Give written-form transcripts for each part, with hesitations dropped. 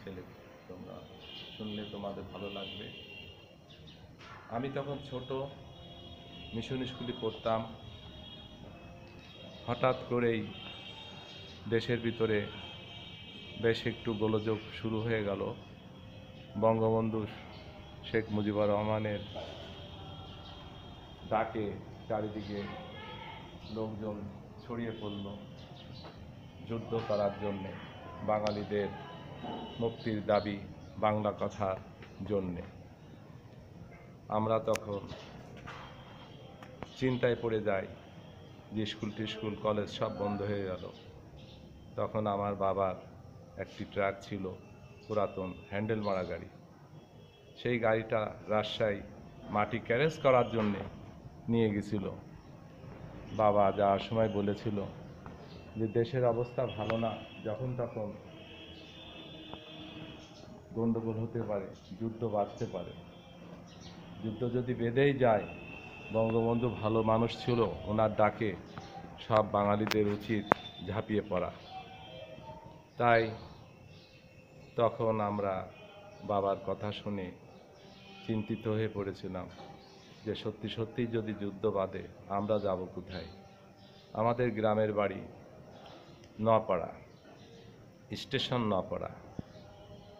ছেলে, তোমরা শুনলে তোমাদের ভালো লাগবে। আমি তখন ছোট, মিশন স্কুলে পড়তাম। হঠাৎ করেই দেশের ভিতরে বেশ একটু গোলযোগ শুরু হয়ে গেল। বঙ্গবন্ধু শেখ মুজিবুর রহমানের ডাকে চারিদিকে লোকজন ছড়িয়ে পড়ল যুদ্ধ করার জন্যে, বাঙালিদের মুক্তির দাবি, বাংলা কথার জন্যে। আমরা তখন চিন্তায় পড়ে যাই যে স্কুল কলেজ সব বন্ধ হয়ে গেল। তখন আমার বাবার একটি ট্রাক ছিল, পুরাতন হ্যান্ডেল মারা গাড়ি। সেই গাড়িটা রাজশাহী মাটি ক্যারেজ করার জন্যে নিয়ে গেছিল। বাবা যাওয়ার সময় বলেছিল যে দেশের অবস্থা ভালো না, যখন তখন গণ্ডগোল হতে পারে, যুদ্ধ বাঁধতে পারে। যুদ্ধ যদি বেঁধেই যায়, বঙ্গবন্ধু ভালো মানুষ ছিল, ওনার ডাকে সব বাঙালিদের উচিত ঝাঁপিয়ে পড়া। তাই তখন আমরা বাবার কথা শুনে চিন্তিত হয়ে পড়েছিলাম যে সত্যি সত্যি যদি যুদ্ধ বাঁধে আমরা যাব কোথায়। আমাদের গ্রামের বাড়ি নপাড়া, স্টেশন নপাড়া,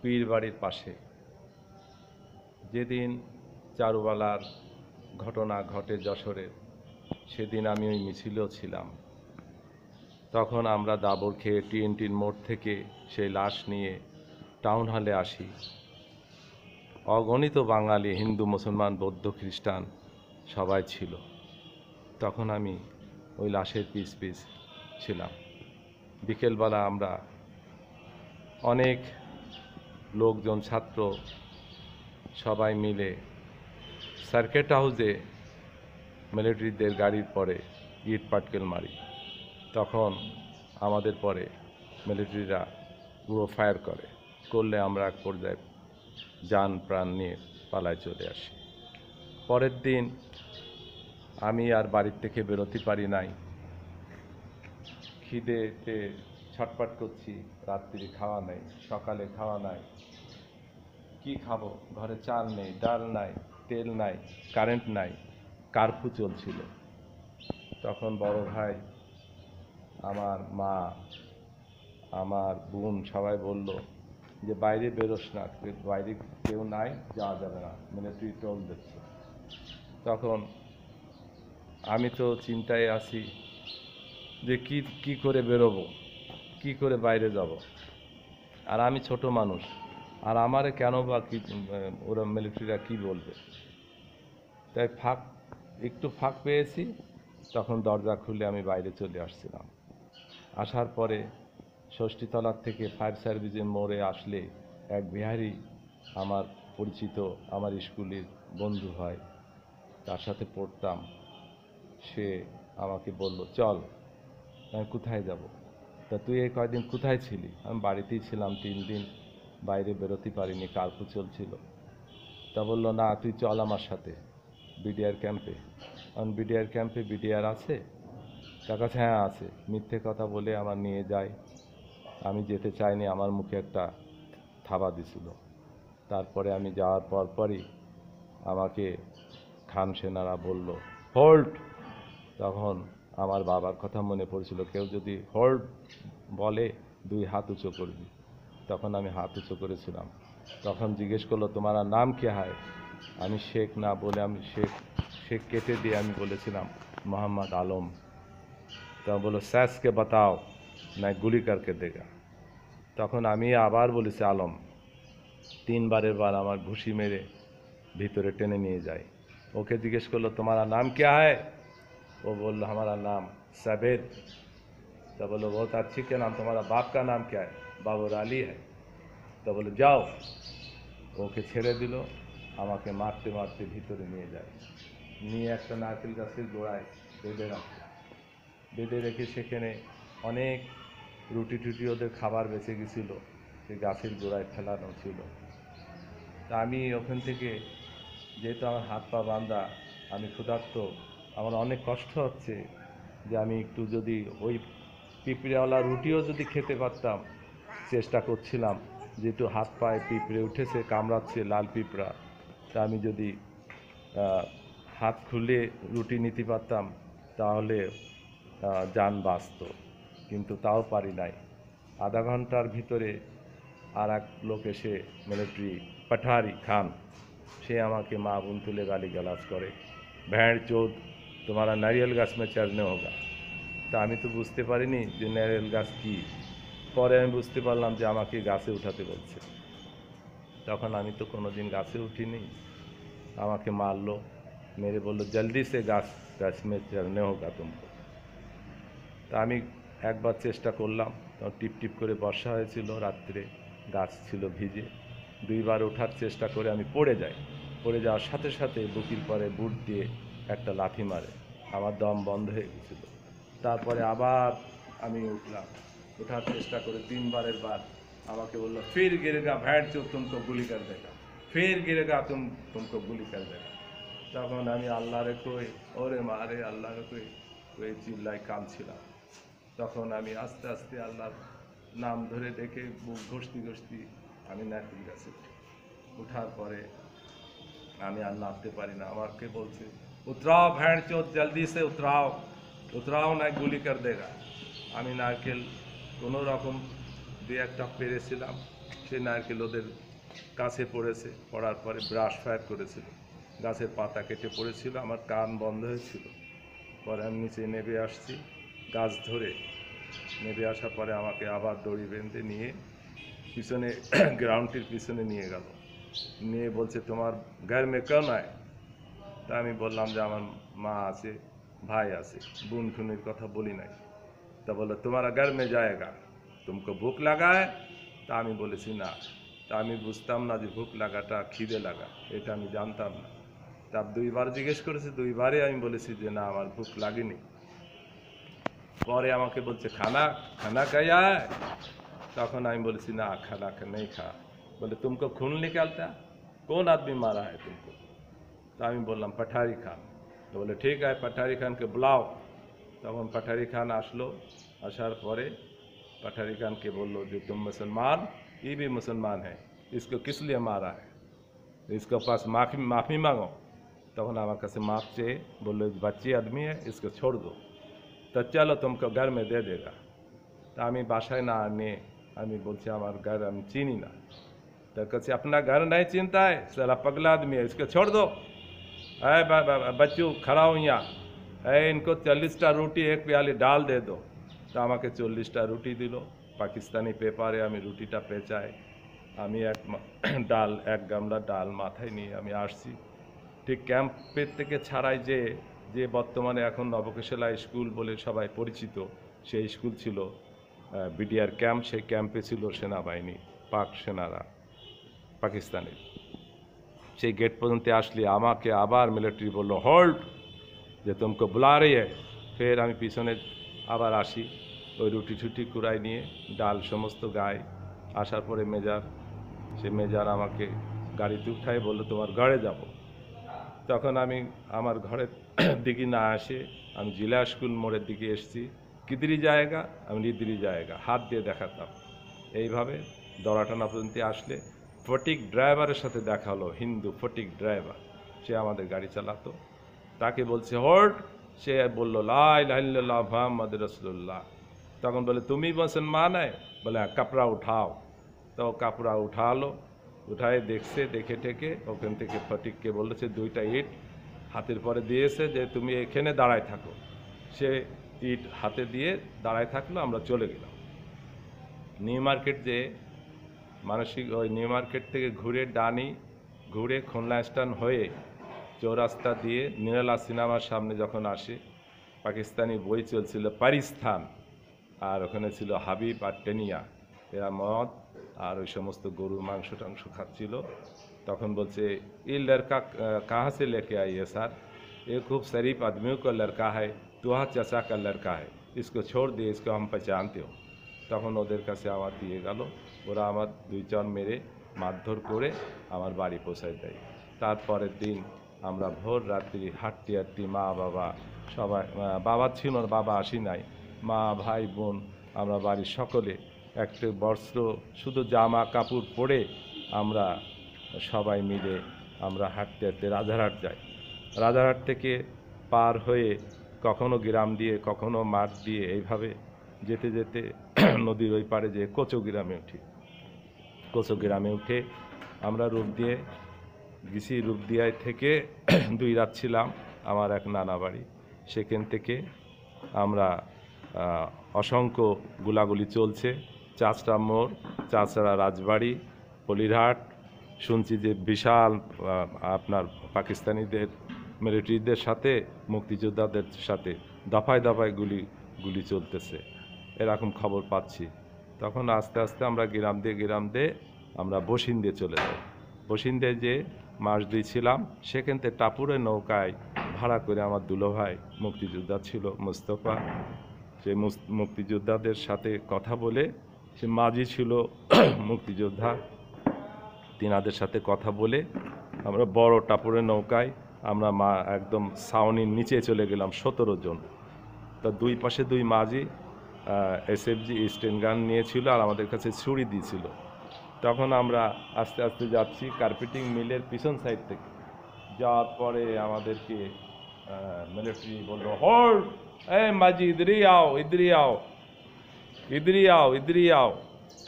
পীর বাড়ির পাশে। যেদিন চারুবালার ঘটনা ঘটে যশোরের, সেদিন আমি ওই মিছিলেও ছিলাম। তখন আমরা দাবর খেয়ে টিএনটির মোড় থেকে সেই লাশ নিয়ে টাউন হলে আসি। অগণিত বাঙালি, হিন্দু, মুসলমান, বৌদ্ধ, খ্রিস্টান সবাই ছিল। তখন আমি ওই লাশের পিস ছিলাম। বিকেলবেলা আমরা অনেক লোকজন, ছাত্র সবাই মিলে সার্কিট হাউসে মিলিটারিদের গাড়ির পরে ইট পাটকেল মারি। তখন আমাদের পরে মিলিটারিরা পুরো ফায়ার করলে আমরা এক পর্যায়ে যান প্রাণ নিয়ে পালায় চলে আসি। পরের দিন আমি আর বাড়ির থেকে বেরোতে পারি নাই। খিদেতে ছটফট করছি, রাত্রি খাওয়া নেই, সকালে খাওয়া নাই, কি খাবো? ঘরে চাল নেই, ডাল নাই, তেল নাই, কারেন্ট নাই, কারফিউ চলছিল। তখন বড় ভাই, আমার মা, আমার বোন সবাই বলল যে বাইরে বেরোস না, বাইরে কেউ নাই, যাওয়া যাবে না, মিলিটারি টোল দিচ্ছে। তখন আমি তো চিন্তায় আছি যে কি করে বেরোবো, কি করে বাইরে যাব। আর আমি ছোট মানুষ, আর আমারে কেন বা কি ওরা মিলিটারিরা কি বলবে। তাই একটু ফাঁক পেয়েছি, তখন দরজা খুলে আমি বাইরে চলে আসছিলাম। আসার পরে ষষ্ঠীতলার থেকে ফায়ার সার্ভিসের মোড়ে আসলে এক বিহারি, আমার পরিচিত, আমার স্কুলের বন্ধু হয়, তার সাথে পড়তাম। সে আমাকে বলল, চল। আমি কোথায় যাব? তা তুই এই কয়দিন কোথায় ছিলি? আমি বাড়িতেই ছিলাম, 3 দিন বাইরে বেরোতে পারিনি, কারফিউ চলছিল। তা বলল, না তুই চল আমার সাথে বিডিআর ক্যাম্পে। কারণ বিডিআর ক্যাম্পে বিডিআর আছে? তার কাছে হ্যাঁ আছে। মিথ্যে কথা বলে আমার নিয়ে যায়। আমি যেতে চাইনি, আমার মুখে একটা থাবা দিছিল। তারপরে আমি যাওয়ার পরই আমাকে খান সেনারা বলল, হোল্ড। তখন আমার বাবার কথা মনে পড়ছিল, কেউ যদি হোল্ড বলে 2 হাত উঁচু করবি। তখন আমি হাত উঁচু করেছিলাম। তখন জিজ্ঞেস করলো, তোমারা নাম কে হয়? আমি শেখ না বলে, আমি শেখ কেটে দিয়ে আমি বলেছিলাম মোহাম্মদ আলম। তা বললো, স্যাসকে বাতাও না গুলি করকে দেগা। তখন আমি আবার বলেছি আলম। 3 বারের বার আমার ঘুষি মেরে ভিতরে টেনে নিয়ে যায়। ওকে জিজ্ঞেস করলো, তোমারা নাম क्या है? वो बोल हमारा नाम सैयद। तो बोलो, बहुत अच्छी के नाम, तुम्हारा बाप का नाम क्या है? बाबर আলী है। তো বলে, যাও। ওকে ছেড়ে দিল, আমাকে মারতে মারতে ভিতরে নিয়ে যায়। নিয়ে একটা নারকেল গাছের গোড়ায় বেঁধে রেখে সেখানে অনেক রুটি টুটি, ওদের খাবার বেঁচে গেছিল, সেই গাছের গোড়ায় ফেলানো ছিল। তা আমি ওখান থেকে, যেহেতু আমার হাত পা বাঁধা, আমি ক্ষুধার্ত, আমার অনেক কষ্ট হচ্ছে যে আমি একটু যদি ওই পিঁপড়েওয়ালা রুটিও যদি খেতে পারতাম, চেষ্টা করছিলাম যেহেতু হাত পায়ে পিঁপড়ে উঠেছে, কামড়াচ্ছে লাল পিঁপড়া, তা আমি যদি হাত খুলে রুটি নিতে পারতাম তাহলে যান বাঁচত, কিন্তু তাও পারি নাই। আধা ঘন্টার ভিতরে আর এক লোক এসে মিলিটারি পাঠারি খান, সে আমাকে মা বোন তুলে গালিগালাজ করে, ভ্যাঁড় চোদ তোমারা নারিয়েল গাছ মে চড়নে হোগা। তা আমি তো বুঝতে পারিনি যে নারিয়েল গাছ কী। পরে আমি বুঝতে পারলাম যে আমাকে গাছে উঠাতে বলছে। তখন আমি তো কোনো দিন গাছে উঠিনি, আমাকে মারলো, মেরে বললো জলদি সে গাছ মে চড়নে হোগা তুমকো। তা আমি একবার চেষ্টা করলাম, তখন টিপ টিপ করে বর্ষা হয়েছিল, রাত্রে গাছ ছিল ভিজে। দুইবার ওঠার চেষ্টা করে আমি পড়ে যাই। পড়ে যাওয়ার সাথে সাথে বুকির পরে বুট দিয়ে একটা লাথি মারে, আমার দম বন্ধ হয়ে গেছিল। তারপরে আবার আমি উঠলাম, ওঠার চেষ্টা করে 3বারের বার আমাকে বললো ফির গিরেগা ভ্যাঁড় চোদ তুমকো গুলি কর দেগা, ফির গিরেগা তুমকো গুলি কর দেগা। তখন আমি আল্লাহরে কই, ওরে মারে আল্লাহরে কই চিল্লাই কাঁদছিলাম। তখন আমি আস্তে আস্তে আল্লাহর নাম ধরে ডেকে বুক ঘষতি ঘষতি আমি নারকেল গাছে উঠি। উঠার পরে আমি আর নামতে পারি না, আমাকে বলছে উতরাও ভ্যাঁড় চোদ জলদি সে উতরাও, উতরাও না গুলি কর দেগা। আমি নারকেল কোনো রকম 2-1টা পেরেছিলাম, সে নারকেল ওদের কাছে পড়েছে, পড়ার পরে ব্রাশ ফায়ার করেছিল, গাছের পাতা কেটে পড়েছিল, আমার কান বন্ধ হয়েছিল। পরে আমি নিচে নেমে আসছি, গাছ ধরে নেমে আসার পরে আমাকে আবার দড়ি বেঁধে নিয়ে পিছনে গ্রাউন্ডটির পিছনে নিয়ে গেল, নিয়ে বলছে তোমার ঘর মে কেন আয়। তা আমি বললাম যে আমার মা আছে, ভাই আছে, বোন ঠুনির কথা বলি নাই। তা বললো তোমারা ঘর মে যায়গা, তুমকো ভুক লাগায়। তা আমি বলেছি না। তা আমি বুঝতাম না যে ভুক লাগাটা খিদে লাগা, এটা আমি জানতাম না। তা 2বার জিজ্ঞেস করেছে, 2বারে আমি বলেছি যে না আমার ভুক লাগেনি। পরে আমাকে বলছে খানা খানা খাইয়া है। তখন আমি বলেছি না খানা নেই খা। বলে तुमको खून निकालता, कौन आदमी मारा है तुमको। तो আমি বললাম पठारी खान। তো বলে ঠিক আছে पठारी खान के बुलाओ। তখন पठारी खान আসলো, আসার পরে पठारी खान के बोलो जो तुम मुसलमान, ये भी मुसलमान है, इसको किस लिए मारा है, इसके पास माफ़ी मांगो। তখন আমার কাছে মাপ চেয়ে বললো बच्ची आदमी है, इसको छोड़ दो, तो चलो तुमको घर में दे देगा। তা আমি বাসায় না নিয়ে আমি বলছি আমার घर আমি চিনি না। तो कहते अपना घर नहीं चिंता है, साला पगला आदमी है, इसको छोड़ दो। अरे बच्चू खड़ा हो यहाँ, अरे इनको 40টা রুটি 1 प्याली ডাল दे दो। তো আমাকে 40টা রুটি দিল। পাকিস্তানি পেপারে আমি রুটিটা পেঁচাই, আমি ডাল 1 গামলা ডাল মাথায় নিয়ে আমি আসছি। ঠিক ক্যাম্পের থেকে ছাড়াই যে বর্তমানে এখন নবকেশলা স্কুল বলে সবাই পরিচিত, সেই স্কুল ছিল বিডিআর ক্যাম্প। সেই ক্যাম্পে ছিল সেনাবাহিনী, পাক সেনারা, পাকিস্তানের। সেই গেট পর্যন্ত আসলে আমাকে আবার মিলিটারি বললো হোল্ড, যে তুমকো বুলা রही है। ফের আমি পিছনে আবার আসি, ওই রুটি টুটি কুড়াই নিয়ে ডাল সমস্ত গায়ে। আসার পরে মেজার আমাকে গাড়িতে উঠায় বললো তোমার ঘরে যাব। তখন আমি আমার ঘরের দিকে না আসে আমি জিলা স্কুল মোড়ের দিকে এসেছি। কিদিরি জায়গা, আমি লিদিরি জায়গা হাত দিয়ে দেখাতাম। এইভাবে দড়াটানা পর্যন্ত আসলে ফটিক ড্রাইভারের সাথে দেখা হলো, হিন্দু ফটিক ড্রাইভার, সে আমাদের গাড়ি চালাতো। তাকে বলছে হোল্ড, সে বললো লা ইলাহা ইল্লাল্লাহ মুহাম্মাদুর রাসূলুল্লাহ। তখন বলে তুমি মুসলমান है, বলে কাপড়া উঠাও। তো কাপড়া উঠালো, উঠায় দেখছে, দেখে টেকে ওখান থেকে ফটিককে বলেছে 2টা ইট হাতের পরে দিয়েছে যে তুমি এখানে দাঁড়ায় থাকো। সে ইট হাতে দিয়ে দাঁড়ায় থাকলো, আমরা চলে গেলাম নিউ মার্কেট। যে মানসিক ওই নিউ মার্কেট থেকে ঘুরে ডানি ঘুরে খুলনা স্ট্যান্ড হয়ে চৌরাস্তা দিয়ে নিরালা সিনেমার সামনে যখন আসে, পাকিস্তানি বই চলছিল পারিস্তান, আর ওখানে ছিল হাবিব আর টেনিয়া, এরা মদ আর ওই সমস্ত গরুর মাংস টাংস খাচ্ছিল। তখন বলছে ये लड़का कहाँ से लेके आई है सर, ये खूब शरीफ आदमियों का लड़का है, तुहा चाचा का लड़का है, इसको छोड़ दिए, इसको हम पहचानते हो। তখন ওদের কাছে আমার দিয়ে গেল, ওরা আমার 2 চর মেরে মারধর করে আমার বাড়ি পৌঁছায় দেয়। তারপরের দিন আমরা ভোর রাত্রি হাঁটতে হাঁটতে মা বাবা সবাই, বাবা ছিল না, বাবা আসি নাই, মা ভাই বোন আমরা বাড়ির সকলে একটা বস্ত্র শুধু জামা কাপড় পরে আমরা সবাই মিলে আমরা হাঁটতে হাঁটতে রাজারহাট যাই। রাজারহাট থেকে পার হয়ে কখনো গ্রাম দিয়ে কখনো মাঠ দিয়ে এইভাবে যেতে যেতে নদীর ওই পাড়ে যে কোচো গ্রামে উঠি। কোচো গ্রামে উঠে আমরা রূপদিয়ে গেছি। রূপদিয়ায় থেকে 2 রাত ছিলাম আমার এক নানা বাড়ি। সেখান থেকে আমরা অসংখ্য গোলাগুলি চলছে, চাচড়া মোড়, চাচড়া রাজবাড়ি, পলিরহাট। শুনছি যে বিশাল আপনার পাকিস্তানিদের মিলিটারিদের সাথে মুক্তিযোদ্ধাদের সাথে দফায় দফায় গুলি চলতেছে, এরকম খবর পাচ্ছি। তখন আস্তে আস্তে আমরা গ্রাম দিয়ে আমরা বসিন্দে চলে যাই। বসিন্দে যে মাস 2 ছিলাম, সেখান থেকে টাপুরে নৌকায় ভাড়া করে আমার দুলো ভাই মুক্তিযোদ্ধা ছিল মোস্তফা, সে মুক্তিযোদ্ধাদের সাথে কথা বলে, সে মাঝি ছিল মুক্তিযোদ্ধা, তিনাদের সাথে কথা বলে আমরা বড় টাপুরে নৌকায় আমরা একদম ছাউনির নিচে চলে গেলাম 17 জন। তা 2 পাশে 2 মাঝি SFG স্টেন গান নিয়েছিল আর আমাদের কাছে ছুরি দিয়েছিল। তখন আমরা আস্তে আস্তে যাচ্ছি কার্পেটিং মিলের পিছন সাইড থেকে। যাওয়ার পরে আমাদেরকে মিলিটারি বলল, হোল্ড, এই মাঝি ইধরি আও, ইধরি আও, ইধরি আও, ইধরি আও।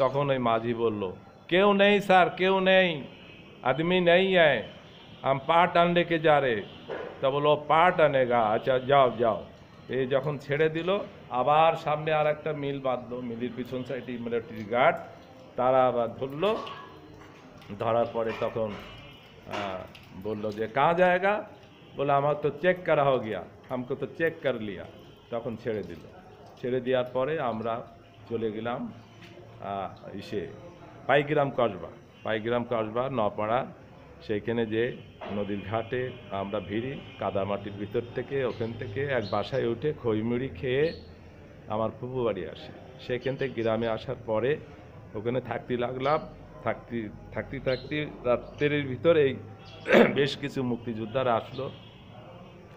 তখন ওই মাঝি বলল, কেউ নেই স্যার, কেউ নেই, आदमी नहीं है, हम पाट आने के जा रहे। तो बोलो पाट आनेगा, अच्छा যাও যাও। এই যখন ছেড়ে দিল, আবার সামনে আর একটা মিল বাঁধলো, মিলের পিছন সাইডে মিলিটারি গার্ড, তারা আবার ধরলো। ধরার পরে তখন বললো যে कहाँ जाएगा, বলে আমার তো চেক করা हो गया, हमको तो চেক कर लिया। তখন ছেড়ে দিল। ছেড়ে দেওয়ার পরে আমরা চলে গেলাম পাইগ্রাম কসবা নপাড়া। সেইখানে যে নদীর ঘাটে আমরা ভিড়ি, কাদামাটির ভিতর থেকে ওখান থেকে এক বাসায় উঠে খইমুড়ি খেয়ে আমার ফুফু বাড়ি আসে। সেখান থেকে গ্রামে আসার পরে ওখানে থাকতে লাগলাম। থাকতে রাত্রের ভিতরেই বেশ কিছু মুক্তিযোদ্ধারা আসলো।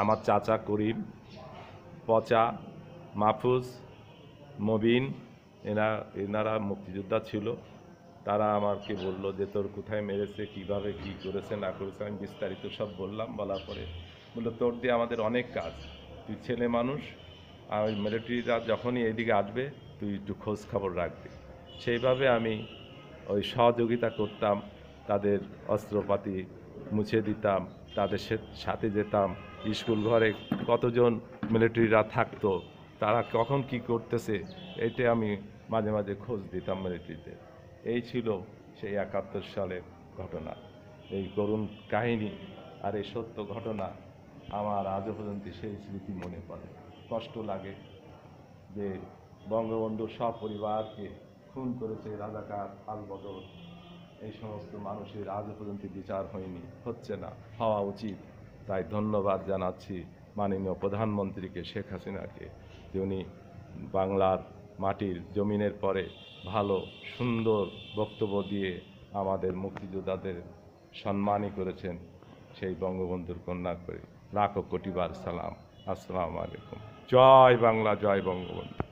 আমার চাচা করিম, পচা, মাহফুজ, মবিন, এনারা মুক্তিযোদ্ধা ছিল। তারা আমাকে বললো যে তোর কোথায় মেরেছে, কিভাবে কি করেছে না করেছে, আমি বিস্তারিত সব বললাম। বলার পরে বললো তোর দিয়ে আমাদের অনেক কাজ, তুই ছেলে মানুষ, আর মিলিটারিরা যখনই এইদিকে আসবে তুই একটু খোঁজ খবর রাখবি। সেইভাবে আমি ওই সহযোগিতা করতাম, তাদের অস্ত্রপাতি মুছে দিতাম, তাদের সাথে যেতাম। স্কুল ঘরে কতজন মিলিটারিরা থাকতো, তারা কখন কি করতেছে, এইটা আমি মাঝে মাঝে খোঁজ দিতাম মিলিটারিদের। এই ছিল সেই 71 সালের ঘটনা, এই করুণ কাহিনী আর এই সত্য ঘটনা। আমার আজও পর্যন্ত সেই স্মৃতি মনে পড়ে। কষ্ট লাগে যে বঙ্গবন্ধুর সব পরিবারকে খুন করেছে রাজাকার, আলবদর, এই সমস্ত মানুষের আজও পর্যন্ত বিচার হয়নি, হচ্ছে না, হওয়া উচিত। তাই ধন্যবাদ জানাচ্ছি মাননীয় প্রধানমন্ত্রীকে, শেখ হাসিনাকে, যে উনি বাংলার মাটির জমিনের পরে ভালো সুন্দর বক্তব্য দিয়ে আমাদের মুক্তিযোদ্ধাদের সম্মানই করেছেন। সেই বঙ্গবন্ধুর কন্যা করে লাখো কোটিবার সালাম। আসসালামু আলাইকুম। জয় বাংলা, জয় বঙ্গবন্ধু।